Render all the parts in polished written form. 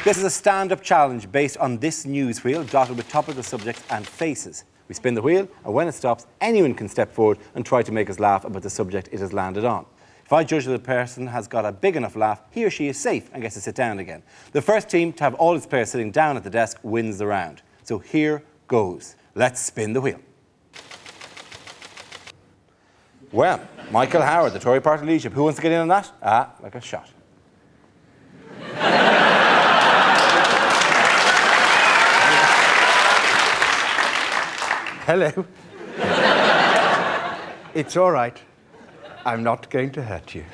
This is a stand-up challenge based on this news wheel dotted with topical subjects and faces. We spin the wheel, and when it stops, anyone can step forward and try to make us laugh about the subject it has landed on. If I judge that the person has got a big enough laugh, he or she is safe and gets to sit down again. The first team to have all its players sitting down at the desk wins the round. So here goes. Let's spin the wheel. Well, Michael Howard, the Tory party leadership. Who wants to get in on that? Ah, like a shot. Hello. It's all right. I'm not going to hurt you.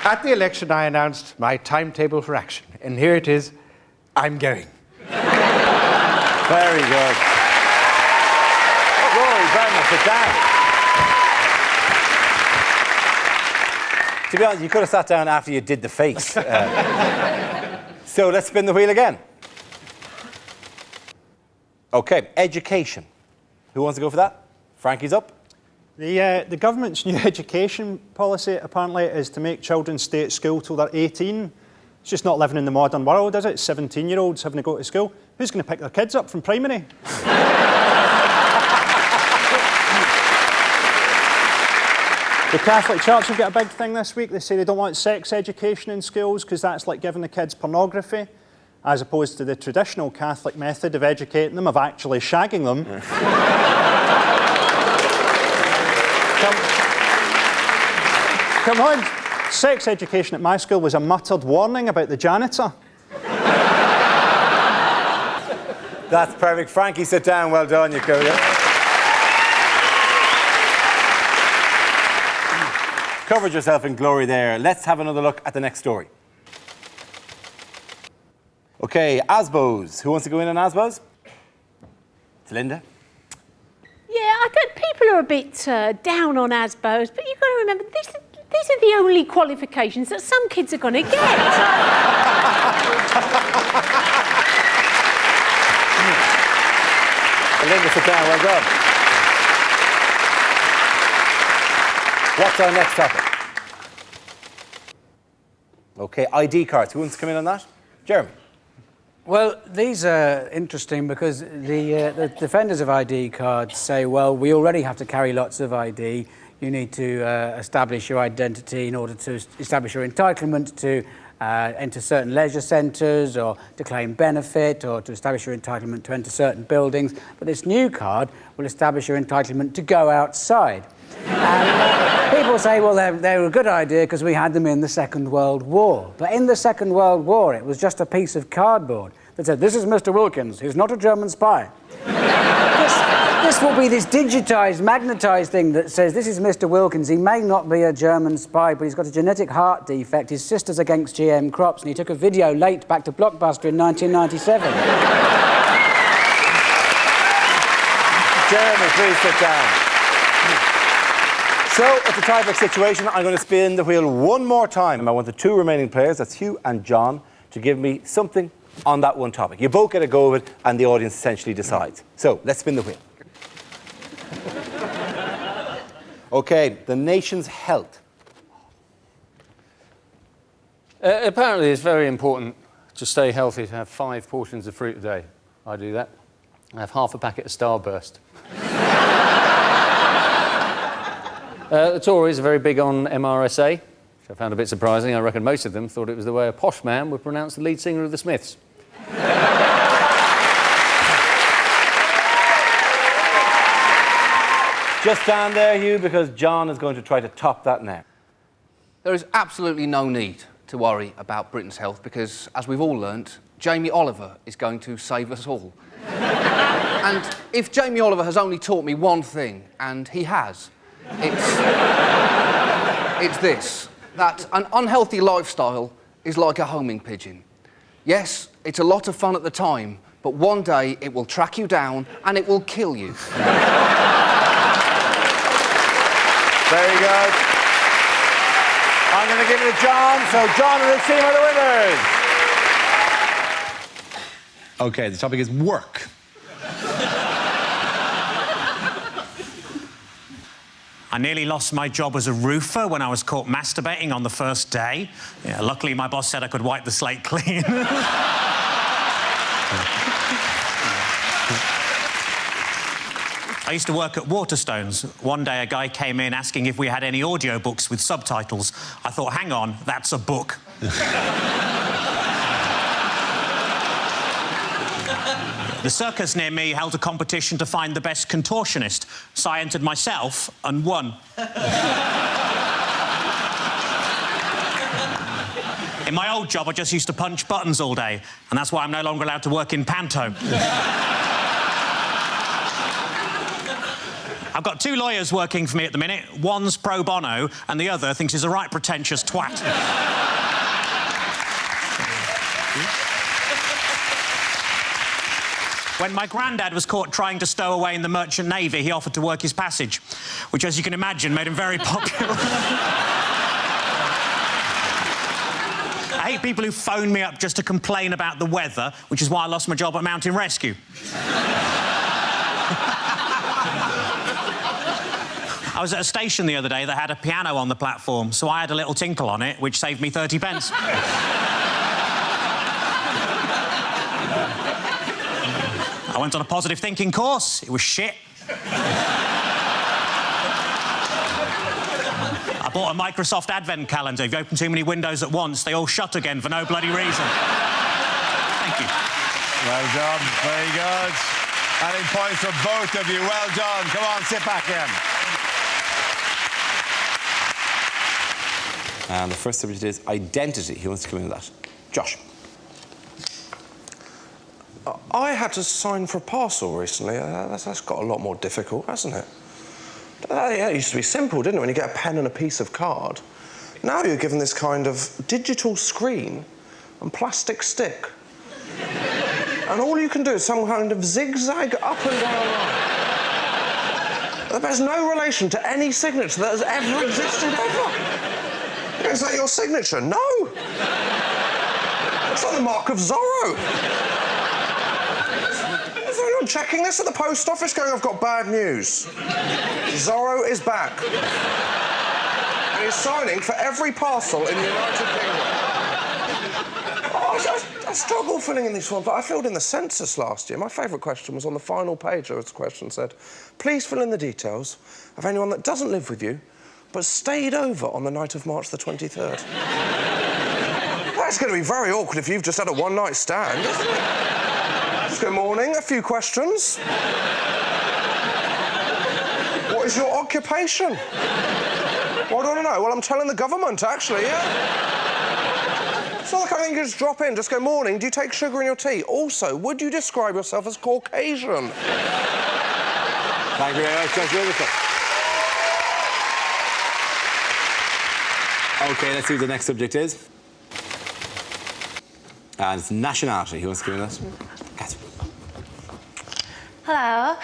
At the election, I announced my timetable for action, and here it is. I'm going. Very good. Rory, Brendan, sit down. To be honest, you could have sat down after you did the face. So let's spin the wheel again. OK, education. Who wants to go for that? Frankie's up. The government's new education policy, apparently, is to make children stay at school till they're 18. It's just not living in the modern world, is it? 17-year-olds having to go to school. Who's going to pick their kids up from primary? The Catholic Church have got a big thing this week. They say they don't want sex education in schools because that's like giving the kids pornography, as opposed to the traditional Catholic method of educating them, of actually shagging them. Come on. Sex education at my school was a muttered warning about the janitor. That's perfect. Frankie, sit down. Well done, you go. Covered yourself in glory there. Let's have another look at the next story. OK, ASBOs. Who wants to go in on ASBOs? It's Linda. Yeah, I think people are a bit down on ASBOs, but you've got to remember, these are the only qualifications that some kids are going to get. Linda, sit down. Well done. What's our next topic? OK, ID cards. Who wants to come in on that? Jeremy. Well, these are interesting because the defenders of ID cards say, well, we already have to carry lots of ID. You need to establish your identity in order to establish your entitlement to enter certain leisure centres or to claim benefit or to establish your entitlement to enter certain buildings. But this new card will establish your entitlement to go outside. And people say, well, they were a good idea because we had them in the Second World War. But in the Second World War, it was just a piece of cardboard that said, this is Mr. Wilkins, he's not a German spy. This will be this digitised, magnetised thing that says, this is Mr. Wilkins, he may not be a German spy, but he's got a genetic heart defect, his sister's against GM crops, and he took a video late back to Blockbuster in 1997. Jeremy, please sit down. So, it's a tie-break situation. I'm going to spin the wheel one more time. I want the two remaining players, that's Hugh and John, to give me something on that one topic. You both get a go of it, and the audience essentially decides. So, let's spin the wheel. OK, the nation's health. Apparently, it's very important to stay healthy to have 5 portions of fruit a day. I do that. I have half a packet of Starburst. The Tories are very big on MRSA, which I found a bit surprising. I reckon most of them thought it was the way a posh man would pronounce the lead singer of the Smiths. Just stand there, Hugh, because John is going to try to top that now. There is absolutely no need to worry about Britain's health because, as we've all learnt, Jamie Oliver is going to save us all. And if Jamie Oliver has only taught me one thing, and he has, it's this, that an unhealthy lifestyle is like a homing pigeon. Yes, it's a lot of fun at the time, but one day it will track you down and it will kill you. Very good. I'm going to give it to John, so John and his team are the winners. OK, the topic is work. I nearly lost my job as a roofer when I was caught masturbating on the first day. Yeah, luckily, my boss said I could wipe the slate clean. I used to work at Waterstones. One day, a guy came in asking if we had any audiobooks with subtitles. I thought, hang on, that's a book. The circus near me held a competition to find the best contortionist, so I entered myself and won. In my old job, I just used to punch buttons all day, and that's why I'm no longer allowed to work in panto. I've got 2 lawyers working for me at the minute. One's pro bono, and the other thinks he's a right pretentious twat. When my granddad was caught trying to stow away in the Merchant Navy, he offered to work his passage, which, as you can imagine, made him very popular. I hate people who phone me up just to complain about the weather, which is why I lost my job at Mountain Rescue. I was at a station the other day that had a piano on the platform, so I had a little tinkle on it, which saved me 30 pence. I went on a positive thinking course. It was shit. I bought a Microsoft Advent calendar. If you open too many windows at once, they all shut again for no bloody reason. Thank you. Well done. Very good. Adding points for both of you. Well done. Come on, sit back in. And the first subject is identity. Who wants to come in with that? Josh. I had to sign for a parcel recently. That's got a lot more difficult, hasn't it? Yeah, it used to be simple, didn't it, when you get a pen and a piece of card? Now you're given this kind of digital screen and plastic stick. And all you can do is some kind of zigzag up and down line. That bears no relation to any signature that has ever existed, ever. Is that your signature? No! It's like the mark of Zorro. Is anyone checking this at the post office going, I've got bad news? Zorro is back. And he's signing for every parcel in the United Kingdom. I struggle filling in these forms, but I filled in the census last year. My favourite question was on the final page. There was a question that said, please fill in the details of anyone that doesn't live with you but stayed over on the night of March the 23rd. That's going to be very awkward if you've just had a one-night stand, isn't it? Just good morning, a few questions. What is your occupation? What do I want to know? Well, I'm telling the government, actually, yeah. It's not the kind of thing you just drop in, just go, morning, do you take sugar in your tea? Also, would you describe yourself as Caucasian? Thank you very much, Josh. OK, let's see what the next subject is. And it's nationality. Who wants to give me that? Catherine. Hello.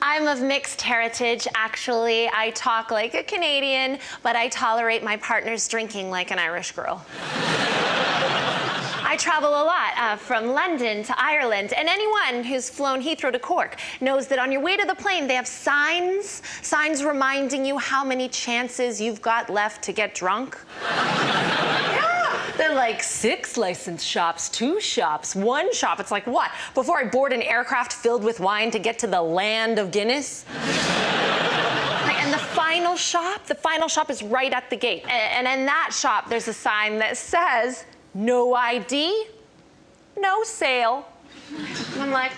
I'm of mixed heritage, actually. I talk like a Canadian, but I tolerate my partner's drinking like an Irish girl. I travel a lot, from London to Ireland, and anyone who's flown Heathrow to Cork knows that on your way to the plane, they have signs reminding you how many chances you've got left to get drunk. They're like 6 licensed shops, 2 shops, 1 shop. It's like, what? Before I board an aircraft filled with wine to get to the land of Guinness? And the final shop is right at the gate. And in that shop, there's a sign that says, no ID, no sale. And I'm like,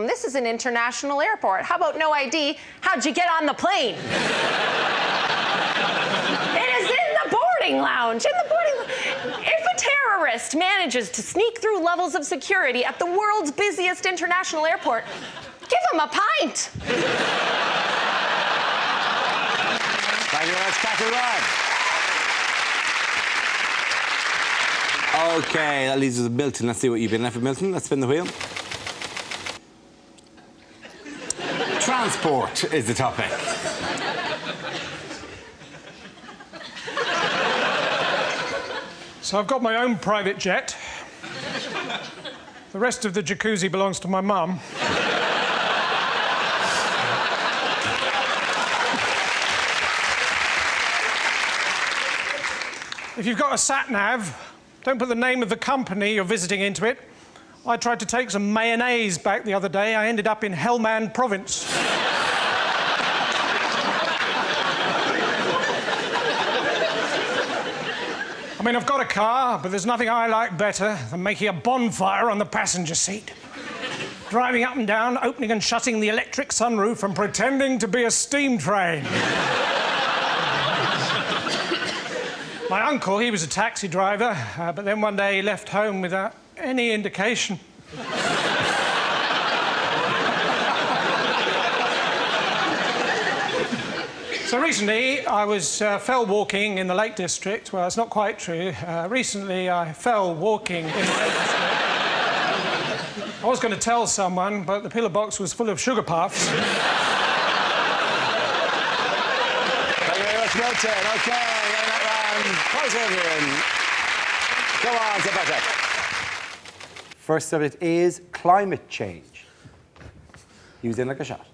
this is an international airport. How about no ID? How'd you get on the plane? It is in the boarding lounge, If a terrorist manages to sneak through levels of security at the world's busiest international airport, give him a pint. Thank you very much, Catherine. OK, that leaves us with Milton. Let's see what you've been left with, Milton. Let's spin the wheel. Transport is the topic. So I've got my own private jet. The rest of the jacuzzi belongs to my mum. If you've got a sat-nav, don't put the name of the company you're visiting into it. I tried to take some mayonnaise back the other day. I ended up in Helmand Province. I mean, I've got a car, but there's nothing I like better than making a bonfire on the passenger seat. Driving up and down, opening and shutting the electric sunroof and pretending to be a steam train. My uncle, he was a taxi driver, but then one day he left home without any indication. So recently, I was fell walking in the Lake District. Well, it's not quite true. Recently, I fell walking in the Lake District. I was going to tell someone, but the pillar box was full of sugar puffs. Thank you very much, Milton. OK, getting that round. Close over in. Go on, Zapata. First subject is climate change. He was in like a shot.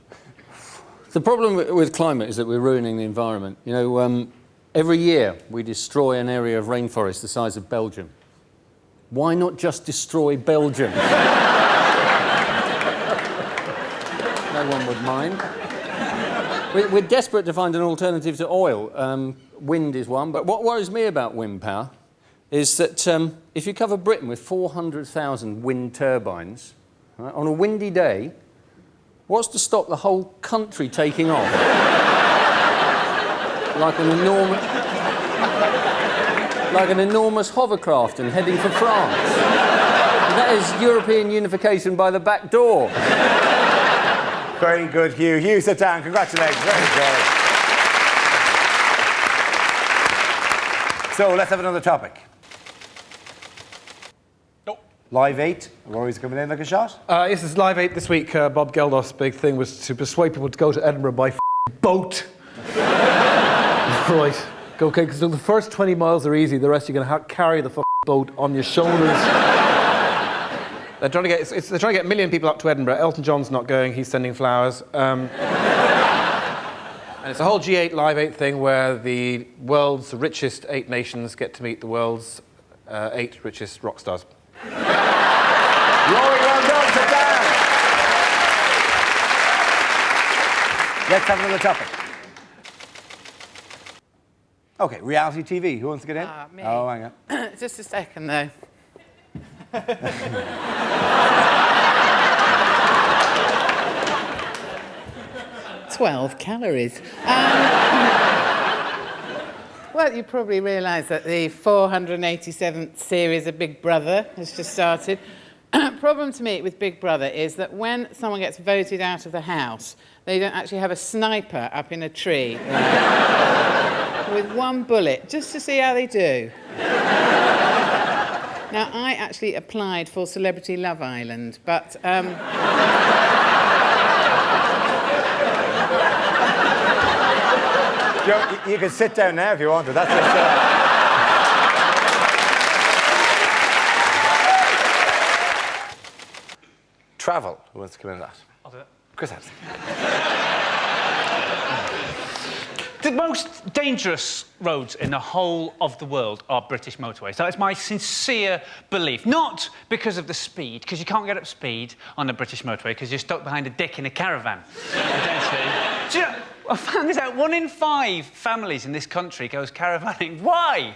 The problem with climate is that we're ruining the environment. You know, every year we destroy an area of rainforest the size of Belgium. Why not just destroy Belgium? No one would mind. We're desperate to find an alternative to oil. Wind is one, but what worries me about wind power is that if you cover Britain with 400,000 wind turbines, right, on a windy day, what's to stop the whole country taking off? like an enormous hovercraft and heading for France. That is European unification by the back door. Very good, Hugh. Hugh, sit down. Congratulations. Very good. So let's have another topic. Live 8, Rory's coming in like a shot. Yes, it's Live 8 this week. Bob Geldof's big thing was to persuade people to go to Edinburgh by boat. Right. Okay, because the first 20 miles are easy. The rest you're going to carry the boat on your shoulders. They're trying to get a million people up to Edinburgh. Elton John's not going. He's sending flowers. And it's a whole G8 Live 8 thing where the world's richest 8 nations get to meet the world's 8 richest rock stars. Rory, well done, sit down. Let's have another topic. OK, reality TV. Who wants to get in? Me. Oh, hang on. Just a second, though. 12 calories. Well, you probably realise that the 487th series of Big Brother has just started. Problem to me with Big Brother is that when someone gets voted out of the house, they don't actually have a sniper up in a tree with one bullet, just to see how they do. Now, I actually applied for Celebrity Love Island, but... You can sit down now if you want to. That's just... Travel. Who wants to come in that? I'll do it. Chris Harrison. The most dangerous roads in the whole of the world are British motorways. That is my sincere belief. Not because of the speed, because you can't get up speed on a British motorway because you're stuck behind a dick in a caravan. Potentially. Do you know, I found this out. 1 in 5 families in this country goes caravanning. Why?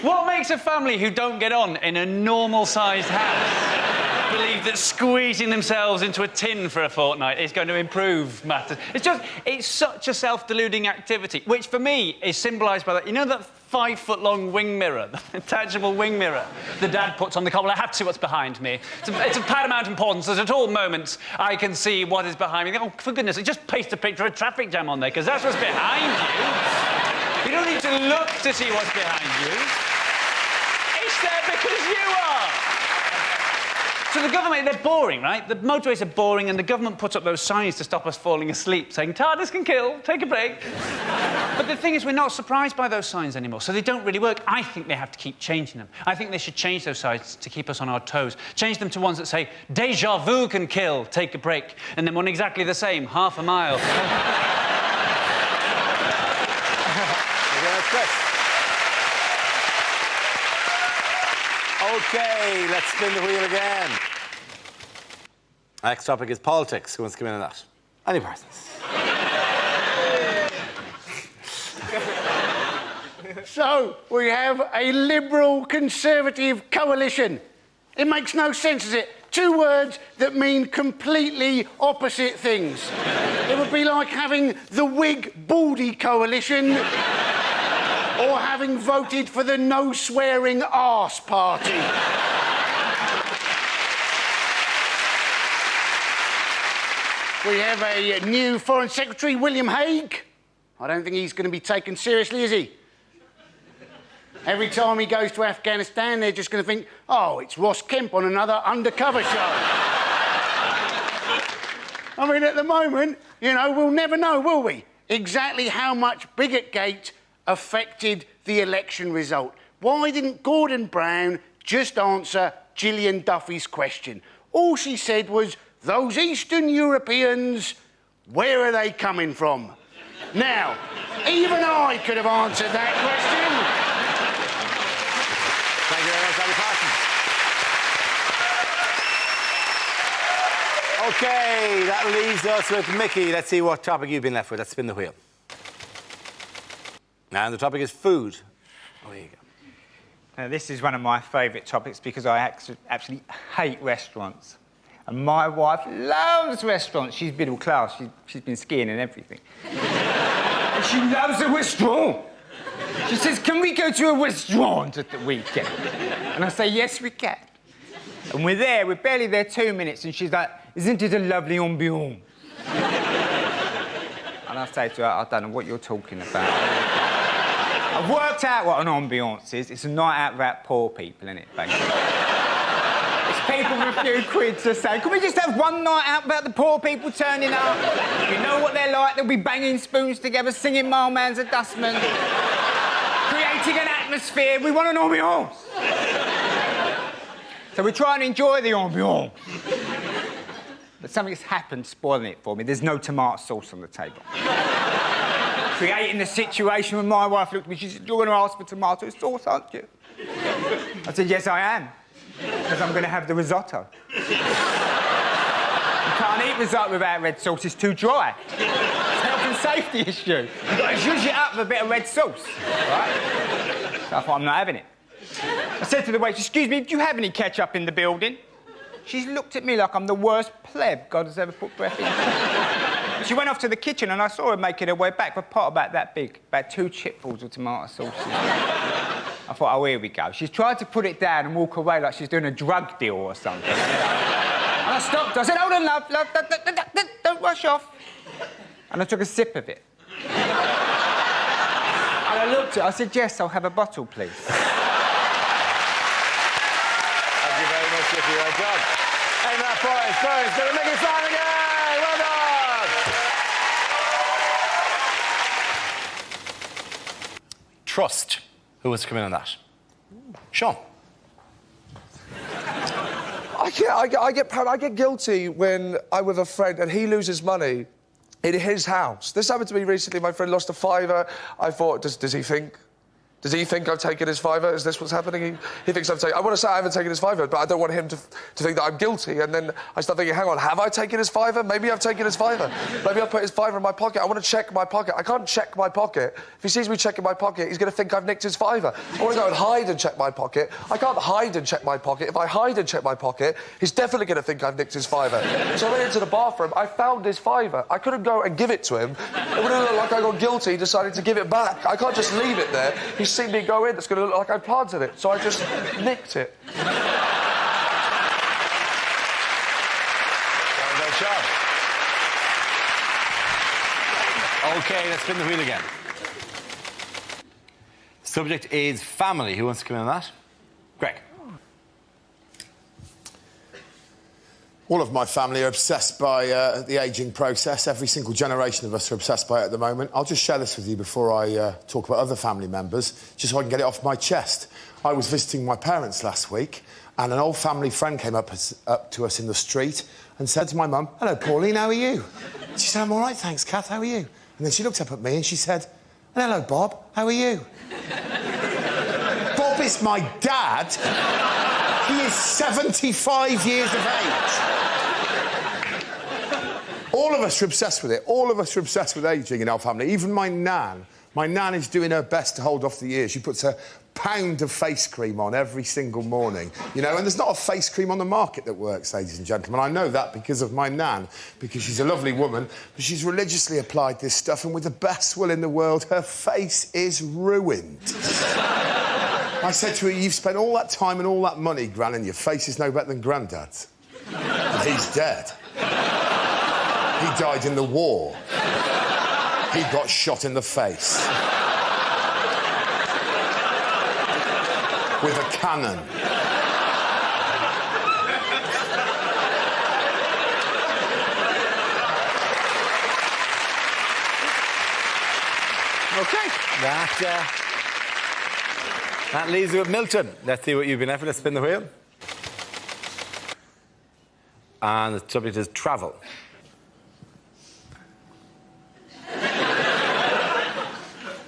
What makes a family who don't get on in a normal-sized house believe that squeezing themselves into a tin for a fortnight is going to improve matters? It's such a self-deluding activity, which for me is symbolised by that. You know that 5-foot-long wing mirror, the attachable wing mirror the dad puts on the car? Well, I have to see what's behind me. It's of paramount importance that at all moments I can see what is behind me. Oh, for goodness sake, just paste a picture of a traffic jam on there, because that's what's behind you. You don't need to look to see what's behind you. It's there because you are. So the government, they're boring, right? The motorways are boring, and the government puts up those signs to stop us falling asleep, saying, TARDIS can kill, take a break. But the thing is, we're not surprised by those signs anymore, so they don't really work. I think they have to keep changing them. I think they should change those signs to keep us on our toes. Change them to ones that say, Deja vu can kill, take a break, and then one exactly the same, half a mile. OK, let's spin the wheel again. Next topic is politics. Who wants to come in on that? Any persons? So, we have a Liberal-Conservative coalition. It makes no sense, does it? Two words that mean completely opposite things. It would be like having the Whig-Baldy coalition or having voted for the no-swearing arse party. We have a new Foreign Secretary, William Hague. I don't think he's going to be taken seriously, is he? Every time he goes to Afghanistan, they're just going to think, oh, it's Ross Kemp on another undercover show. I mean, at the moment, you know, we'll never know, will we, exactly how much Bigotgate affected the election result. Why didn't Gordon Brown just answer Gillian Duffy's question? All she said was, those Eastern Europeans, where are they coming from? Now, even I could have answered that question. Thank you very much, Andy Parsons. OK, that leaves us with Mickey. Let's see what topic you've been left with. Let's spin the wheel. And the topic is food. Oh, here you go. Now, this is one of my favourite topics because I absolutely hate restaurants. And my wife loves restaurants. She's middle class. She's been skiing and everything. And she loves a restaurant. She says, can we go to a restaurant at the weekend? And I say, yes, we can. And we're barely there 2 minutes, and she's like, isn't it a lovely ambiance? And I say to her, I don't know what you're talking about. I've worked out what an ambiance is. It's a night out without poor people, isn't it, basically? It's people with a few quid to say, can we just have one night out without the poor people turning up? You know what they're like. They'll be banging spoons together, singing My Man's a Dustman, creating an atmosphere. We want an ambiance. So we try and enjoy the ambiance. But something's happened spoiling it for me. There's no tomato sauce on the table. Creating the situation when my wife looked at me, she said, you're going to ask for tomato sauce, aren't you? I said, yes, I am. Because I'm going to have the risotto. You can't eat risotto without red sauce, it's too dry. It's a health and safety issue. You've got to zhuzh it up with a bit of red sauce, right? So I thought, I'm not having it. I said to the waitress, excuse me, do you have any ketchup in the building? She's looked at me like I'm the worst pleb God has ever put breath in. She went off to the kitchen and I saw her making her way back with a pot about that big, about 2 chipfuls of tomato sauce. I thought, oh, here we go. She's tried to put it down and walk away like she's doing a drug deal or something. And I stopped her. I said, hold on, love, don't rush off. And I took a sip of it. And I looked at her, I said, yes, I'll have a bottle, please. Thank you very much, Mickey. Well done. And that points to the Mickey side again. Well done. Trust. Who wants to come in on that? Sean. I get guilty when I'm with a friend and he loses money in his house. This happened to me recently. My friend lost a £5. I thought, does he think? Does he think I've taken his £5? Is this what's happening? He thinks I've taken... I want to say I haven't taken his £5, but I don't want him to think that I'm guilty. And then I start thinking, hang on, have I taken his £5? Maybe I've taken his £5. Maybe I've put his £5 in my pocket. I want to check my pocket. I can't check my pocket. If he sees me checking my pocket, he's going to think I've nicked his £5. I want to go and hide and check my pocket. I can't hide and check my pocket. If I hide and check my pocket, he's definitely going to think I've nicked his £5. So I went into the bathroom. I found his £5. I couldn't go and give it to him. It would have looked like I got guilty, decided to give it back. I can't just leave it there. He's seen me go in. It's going to look like I planted it, so I just nicked it. Well done, Sean. OK, let's spin the wheel again. Subject is family. Who wants to come in on that? Greg. All of my family are obsessed by the ageing process. Every single generation of us are obsessed by it at the moment. I'll just share this with you before I talk about other family members, just so I can get it off my chest. I was visiting my parents last week, and an old family friend came up to us in the street and said to my mum, hello, Pauline, how are you? She said, I'm all right, thanks, Kath, how are you? And then she looked up at me and she said, hello, Bob, how are you? Bob is my dad. He is 75 years of age. All of us are obsessed with it. All of us are obsessed with ageing in our family. Even my nan. My nan is doing her best to hold off the years. She puts a pound of face cream on every single morning, you know, and there's not a face cream on the market that works, ladies and gentlemen. I know that because of my nan, because she's a lovely woman, but she's religiously applied this stuff, and with the best will in the world, her face is ruined. I said to her, you've spent all that time and all that money, Gran, and your face is no better than Grandad's. And he's dead. He died in the war. He got shot in the face. With a cannon. OK. That leaves you with Milton. Let's see what you've been after. Let's spin the wheel. And the subject is travel.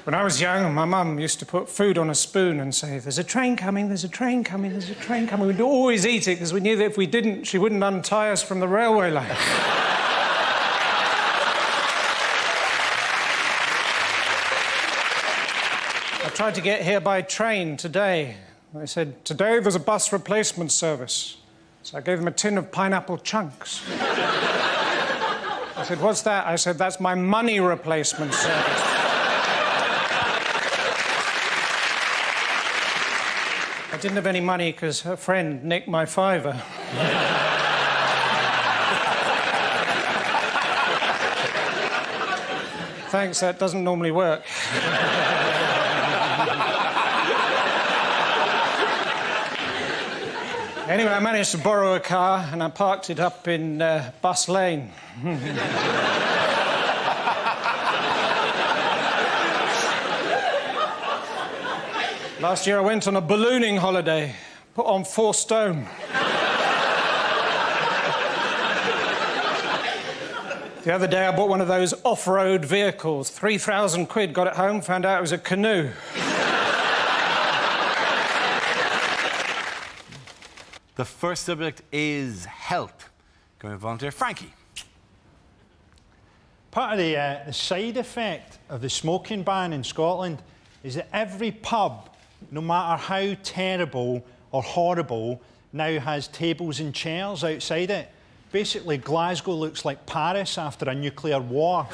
When I was young, my mum used to put food on a spoon and say, there's a train coming, there's a train coming, there's a train coming. We'd always eat it because we knew that if we didn't, she wouldn't untie us from the railway line. I tried to get here by train today. They said, today there's a bus replacement service. So I gave them a tin of pineapple chunks. I said, what's that? I said, that's my money replacement service. I didn't have any money because her friend nicked my £5. Thanks, that doesn't normally work. Anyway, I managed to borrow a car and I parked it up in Bus Lane. Last year I went on a ballooning holiday, put on 4 stone. The other day I bought one of those off-road vehicles. 3,000 quid, got it home, found out it was a canoe. The first subject is help. Going to volunteer. Frankie. Part of the side effect of the smoking ban in Scotland is that every pub, no matter how terrible or horrible, now has tables and chairs outside it. Basically, Glasgow looks like Paris after a nuclear war.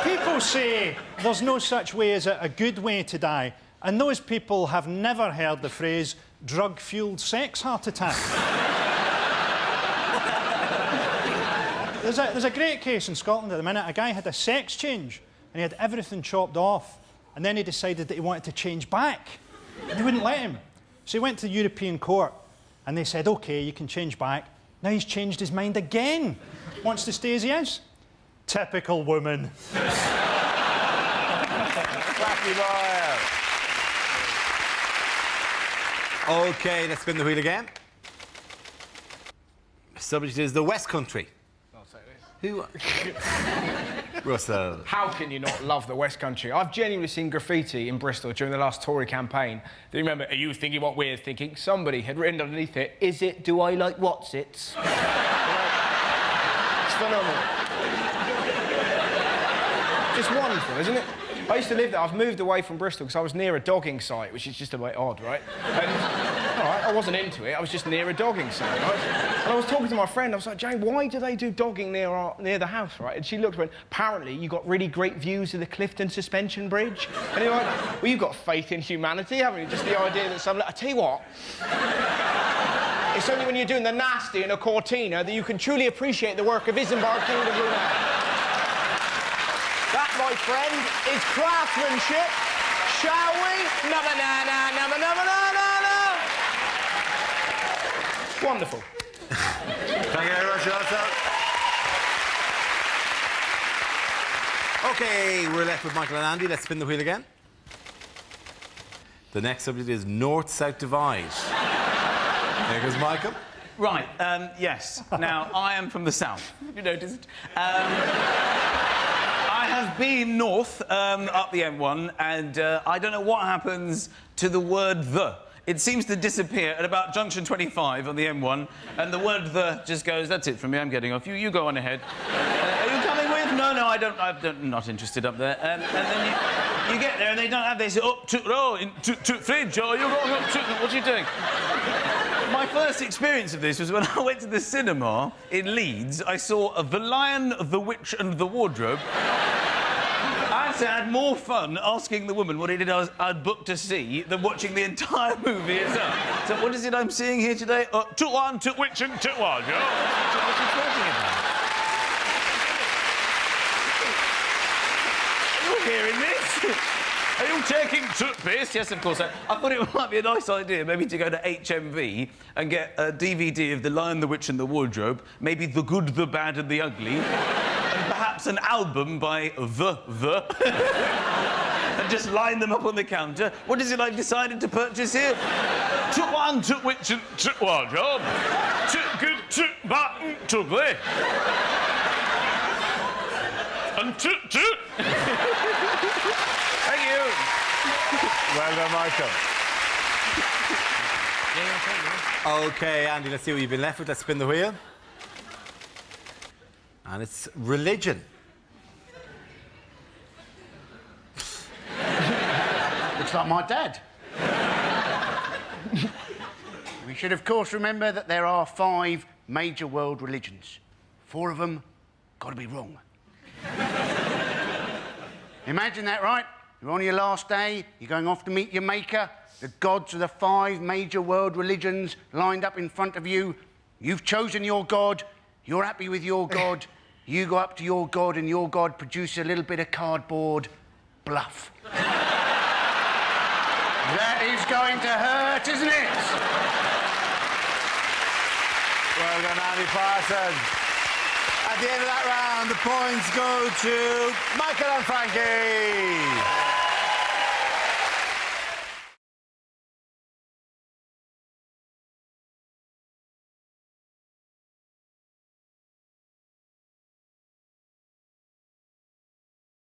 People say there's no such way as a good way to die, and those people have never heard the phrase drug-fueled sex heart attack. There's a great case in Scotland at the minute. A guy had a sex change, and he had everything chopped off. And then he decided that he wanted to change back. And they wouldn't let him. So he went to the European Court, and they said, OK, you can change back. Now he's changed his mind again. Wants to stay as he is. Typical woman. OK, let's spin the wheel again. The subject is the West Country. Who? Russell. How can you not love the West Country? I've genuinely seen graffiti in Bristol during the last Tory campaign. Do you remember, are you thinking what we're thinking? Somebody had written underneath it, is it, do I like what's-its? It's phenomenal. Just wonderful, isn't it? I used to live there. I've moved away from Bristol because I was near a dogging site, which is just a bit odd, right? And, all right, I wasn't into it. I was just near a dogging site, right? And I was talking to my friend. I was like, Jane, why do they do dogging near the house, right? And she looked and went, apparently you got really great views of the Clifton Suspension Bridge. And you're like, well, you've got faith in humanity, haven't you? Just the idea that some... I tell you what, it's only when you're doing the nasty in a Cortina that you can truly appreciate the work of Isambard King of Brunei. That, my friend, is craftsmanship. Shall we? Nubba na na nubba nubba na na na. Wonderful. Thank you very much, Russell. OK, we're left with Michael and Andy. Let's spin the wheel again. The next subject is North-South Divide. There goes Michael. Right, yes. Now, I am from the south, if you noticed. I have been north, up the M1, and I don't know what happens to the word the. it seems to disappear at about junction 25 on the M1, and the word "the" just goes, "That's it from me, I'm getting off. You go on ahead." Are you coming with? No, I'm not interested up there. And then you get there and they don't have, they say, "Up to fridge, or you're going up to..." What are you doing? My first experience of this was when I went to the cinema in Leeds. I saw The Lion, the Witch and the Wardrobe. I had more fun asking the woman what it is I'd booked to see than watching the entire movie itself. So what is it I'm seeing here today? To one, to witch and to wardrobe. What are you talking about? Are you hearing this? Are you taking toothpaste? Yes, of course. I thought it might be a nice idea maybe to go to HMV and get a DVD of The Lion, the Witch and the Wardrobe, maybe The Good, the Bad and the Ugly, and perhaps an album by The, and just line them up on the counter. What is it I've decided to purchase here? To one, to witch and to wardrobe, to good, to bad and to ugly, and to... Thank you. Well done, Michael. OK, Andy, let's see what you've been left with. Let's spin the wheel. And it's religion. Looks like my dad. We should, of course, remember that there are 5 major world religions. 4 of them got to be wrong. Imagine that, right? You're on your last day, you're going off to meet your maker. The gods of the 5 major world religions lined up in front of you. You've chosen your god, you're happy with your god. You go up to your god and your god produces a little bit of cardboard bluff. That is going to hurt, isn't it? Well done, Andy Patterson. At the end of that round, the points go to Michael and Frankie.